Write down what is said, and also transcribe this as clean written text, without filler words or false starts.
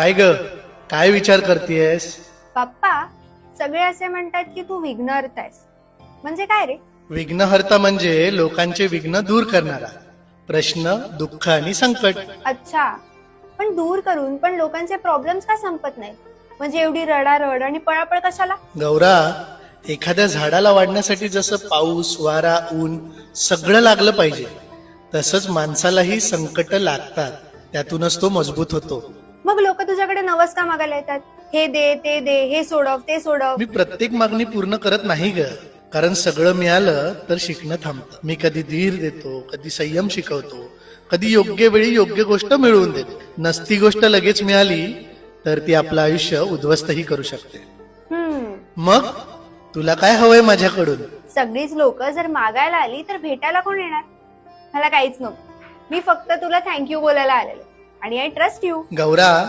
काय ग, काय विचार करतेयस? पप्पा, सगळे असे म्हणतात की तू विघ्नहर्ता आहेस. म्हणजे काय रे? विघ्नहर्ता म्हणजे लोकांचे विघ्न दूर करणारा, प्रश्न, दुःख आणि संकट. अच्छा, पण दूर करून पण लोकांचे प्रॉब्लेम्स का संपत नाही? म्हणजे एवढी रडारड आणि पळापळ कशाला? गौरा, एखाद्या झाडाला वाढण्यासाठी जसं पाऊस, वारा, ऊन सगळं लागलं पाहिजे, तसंच माणसालाही संकट लागतात. त्यातूनच तो मजबूत होतो. मग लोक तुझ्याकडे नवस का मागायला येतात? हे दे, ते दे, हे सोडव, ते सोडव. मी प्रत्येक मागणी पूर्ण करत नाही ग, कारण सगळं मिळालं तर शिकणं थांबतं. मी कधी धीर देतो, कधी संयम शिकवतो, कधी योग्य वेळी योग्य गोष्ट मिळवून देतो. नसती गोष्ट लगेच मिळाली तर ती आपलं आयुष्य उद्ध्वस्तही करू शकते. मग तुला काय हवंय माझ्याकडून? सगळीच लोक जर मागायला आली तर भेटायला कोण येणार? मला काहीच नको. मी फक्त तुला थँक्यू बोलायला आलेले आणि आय ट्रस्ट यू. गौरा,